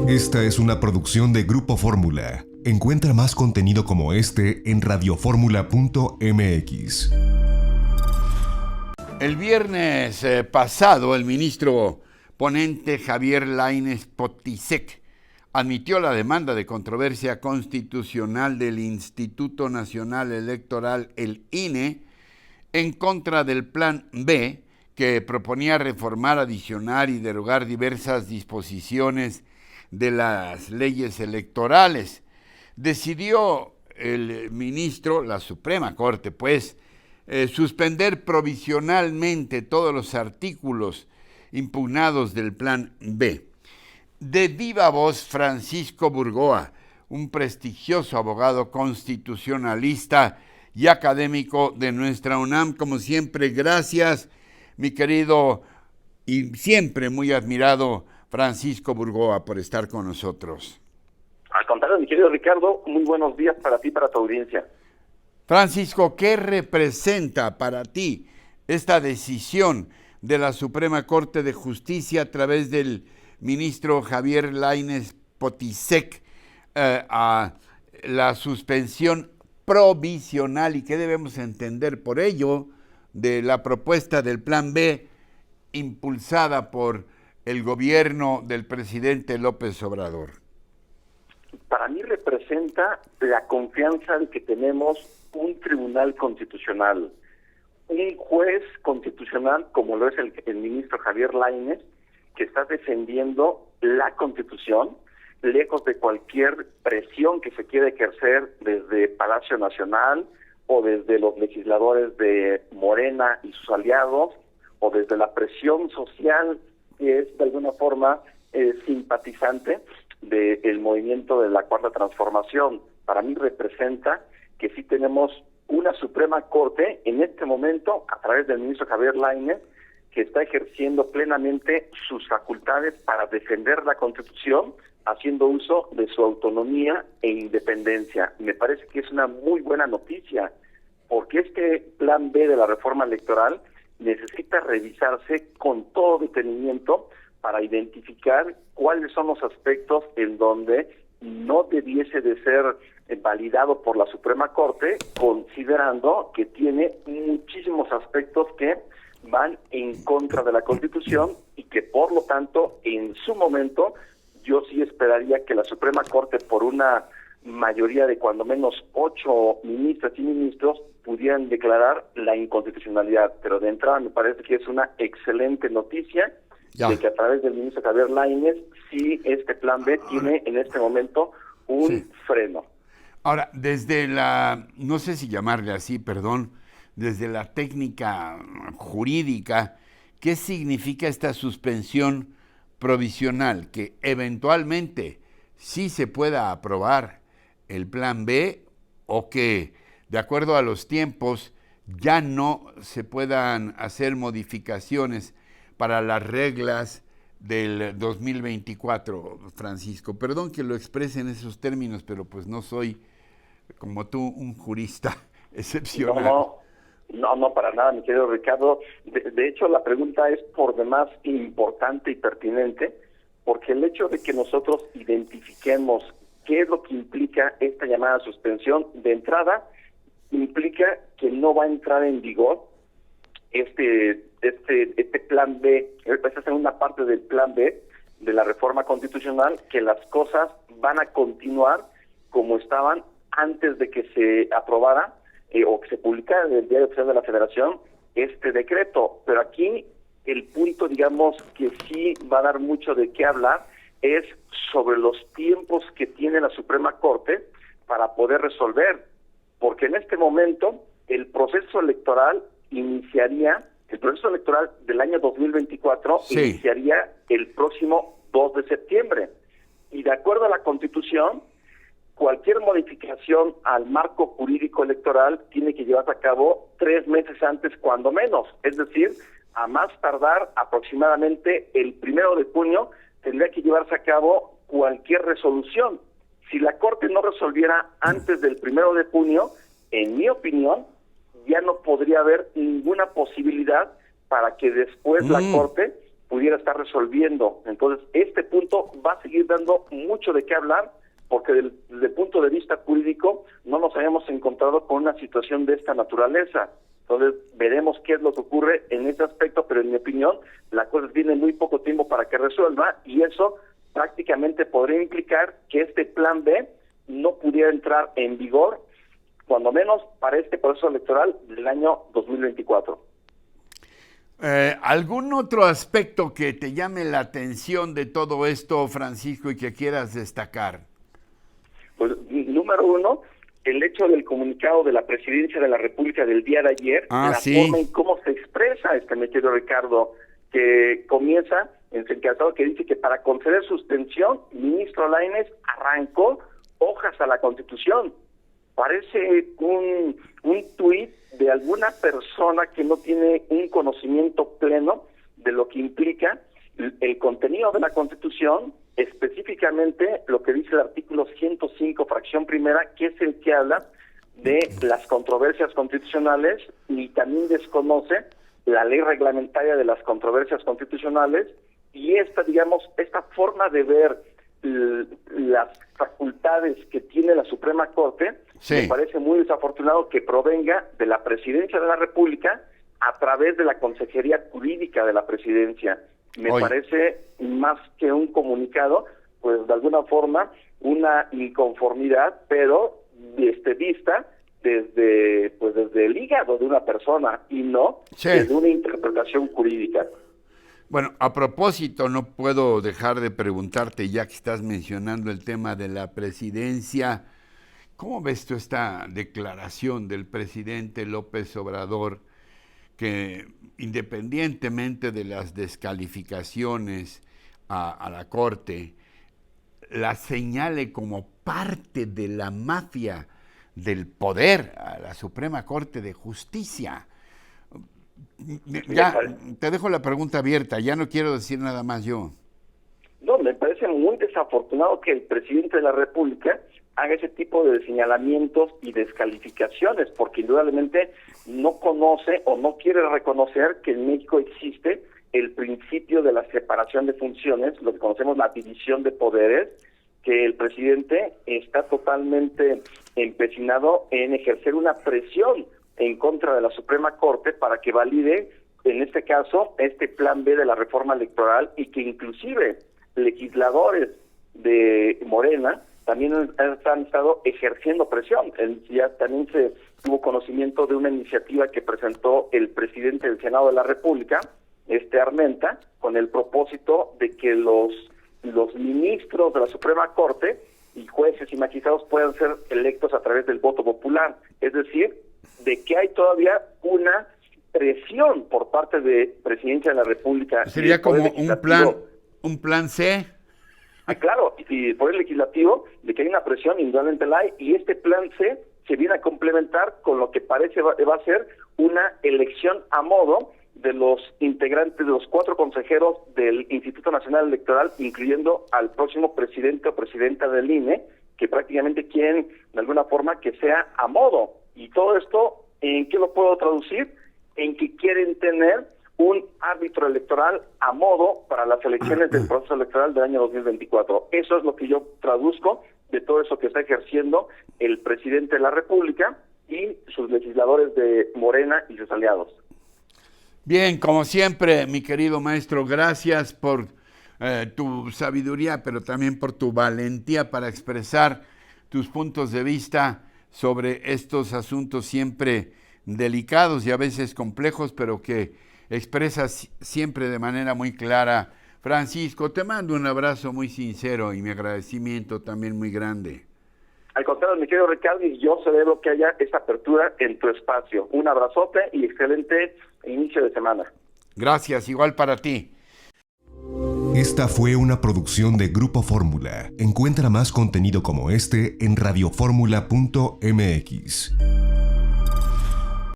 Esta es una producción de Grupo Fórmula. Encuentra más contenido como este en radioformula.mx. El viernes pasado, el ministro ponente Javier Lainez Potisek admitió la demanda de controversia constitucional del Instituto Nacional Electoral, el INE, en contra del Plan B, que proponía reformar, adicionar y derogar diversas disposiciones de las leyes electorales. Decidió el ministro, la Suprema Corte, suspender provisionalmente todos los artículos impugnados del Plan B. De viva voz, Francisco Burgoa, un prestigioso abogado constitucionalista y académico de nuestra UNAM. Como siempre, gracias, mi querido y siempre muy admirado Francisco Burgoa, por estar con nosotros. Al contrario, mi querido Ricardo, muy buenos días para ti y para tu audiencia. Francisco, ¿qué representa para ti esta decisión de la Suprema Corte de Justicia a través del ministro Javier Lainez Potisek a la suspensión provisional, y qué debemos entender por ello de la propuesta del Plan B impulsada por el gobierno del presidente López Obrador? Para mí representa la confianza de que tenemos un tribunal constitucional, un juez constitucional como lo es el ministro Javier Lainez, que está defendiendo la Constitución, lejos de cualquier presión que se quiera ejercer desde Palacio Nacional o desde los legisladores de Morena y sus aliados, o desde la presión social que es de alguna forma simpatizante del movimiento de la Cuarta Transformación. Para mí representa que sí tenemos una Suprema Corte en este momento, a través del ministro Javier Lainez, que está ejerciendo plenamente sus facultades para defender la Constitución, haciendo uso de su autonomía e independencia. Me parece que es una muy buena noticia, porque este Plan B de la reforma electoral necesita revisarse con todo detenimiento para identificar cuáles son los aspectos en donde no debiese de ser validado por la Suprema Corte, considerando que tiene muchísimos aspectos que van en contra de la Constitución y que por lo tanto en su momento yo sí esperaría que la Suprema Corte, por una mayoría de cuando menos 8 ministras y ministros, pudieran declarar la inconstitucionalidad. Pero de entrada me parece que es una excelente noticia de que a través del ministro Javier Lainez sí este Plan B tiene en este momento un freno. Ahora, desde la, no sé si llamarle así, perdón, desde la técnica jurídica, ¿qué significa esta suspensión provisional? Que eventualmente sí se pueda aprobar el Plan B, o que, de acuerdo a los tiempos, ya no se puedan hacer modificaciones para las reglas del 2024, Francisco. Perdón que lo exprese en esos términos, pero pues no soy, como tú, un jurista excepcional. No, para nada, mi querido Ricardo. De hecho, la pregunta es por demás importante y pertinente, porque el hecho de que nosotros identifiquemos qué es lo que implica esta llamada suspensión, de entrada, implica que no va a entrar en vigor este Plan B, esta segunda parte del Plan B de la reforma constitucional, que las cosas van a continuar como estaban antes de que se aprobara o que se publicara en el Diario Oficial de la Federación este decreto. Pero aquí el punto, digamos, que sí va a dar mucho de qué hablar es sobre los tiempos que tiene la Suprema Corte para poder resolver, porque en este momento el proceso electoral del año 2024 iniciaría el próximo 2 de septiembre. Y de acuerdo a la Constitución, cualquier modificación al marco jurídico electoral tiene que llevarse a cabo 3 meses antes, cuando menos. Es decir, a más tardar aproximadamente el 1 de junio tendría que llevarse a cabo cualquier resolución. Si la Corte no resolviera antes del 1 de junio, en mi opinión, ya no podría haber ninguna posibilidad para que después la Corte pudiera estar resolviendo. Entonces, este punto va a seguir dando mucho de qué hablar, porque desde el punto de vista jurídico no nos habíamos encontrado con una situación de esta naturaleza. Entonces veremos qué es lo que ocurre en ese aspecto, pero en mi opinión la cosa tiene muy poco tiempo para que resuelva, y eso prácticamente podría implicar que este plan B no pudiera entrar en vigor, cuando menos para este proceso electoral del año 2024. ¿Algún otro aspecto que te llame la atención de todo esto, Francisco, y que quieras destacar? Pues, número uno, el hecho del comunicado de la Presidencia de la República del día de ayer, forma en cómo se expresa, mi querido Ricardo, que comienza en el encabezado que dice que para conceder suspensión, el ministro Lainez arrancó hojas a la Constitución. Parece un tuit de alguna persona que no tiene un conocimiento pleno de lo que implica el contenido de la Constitución, específicamente lo que dice el artículo 105, fracción primera, que es el que habla de las controversias constitucionales, y también desconoce la ley reglamentaria de las controversias constitucionales, y esta forma de ver las facultades que tiene la Suprema Corte, me parece muy desafortunado que provenga de la Presidencia de la República a través de la Consejería Jurídica de la Presidencia. Me parece más que un comunicado, pues de alguna forma una inconformidad, pero vista desde el hígado de una persona y no desde una interpretación jurídica. Bueno, a propósito, no puedo dejar de preguntarte, ya que estás mencionando el tema de la presidencia, ¿cómo ves tú esta declaración del presidente López Obrador, que independientemente de las descalificaciones a la Corte, la señale como parte de la mafia del poder a la Suprema Corte de Justicia? Ya, te dejo la pregunta abierta, ya no quiero decir nada más yo. No, me parece muy desafortunado que el presidente de la República haga ese tipo de señalamientos y descalificaciones, porque indudablemente no conoce o no quiere reconocer que en México existe el principio de la separación de funciones, lo que conocemos la división de poderes, que el presidente está totalmente empecinado en ejercer una presión en contra de la Suprema Corte para que valide, en este caso, este plan B de la reforma electoral, y que inclusive legisladores de Morena también han estado ejerciendo presión. Ya también se tuvo conocimiento de una iniciativa que presentó el presidente del Senado de la República, Armenta, con el propósito de que los ministros de la Suprema Corte y jueces y magistrados puedan ser electos a través del voto popular. Es decir, de que hay todavía una presión por parte de Presidencia de la República. Sería como un plan C. Claro, y por el legislativo, de que hay una presión, indudablemente la hay, y este plan C se viene a complementar con lo que parece va a ser una elección a modo de los integrantes, de los 4 consejeros del Instituto Nacional Electoral, incluyendo al próximo presidente o presidenta del INE, que prácticamente quieren de alguna forma que sea a modo. Y todo esto, ¿en qué lo puedo traducir? En que quieren tener un árbitro electoral a modo para las elecciones del proceso electoral del año 2024. Eso es lo que yo traduzco de todo eso que está ejerciendo el presidente de la República y sus legisladores de Morena y sus aliados. Bien, como siempre, mi querido maestro, gracias por tu sabiduría, pero también por tu valentía para expresar tus puntos de vista sobre estos asuntos siempre delicados y a veces complejos, pero que expresas siempre de manera muy clara. Francisco, te mando un abrazo muy sincero y mi agradecimiento también muy grande. Al contrario, mi querido Ricardo, y yo celebro que haya esta apertura en tu espacio. Un abrazote y excelente inicio de semana. Gracias, igual para ti. Esta fue una producción de Grupo Fórmula. Encuentra más contenido como este en radioformula.mx.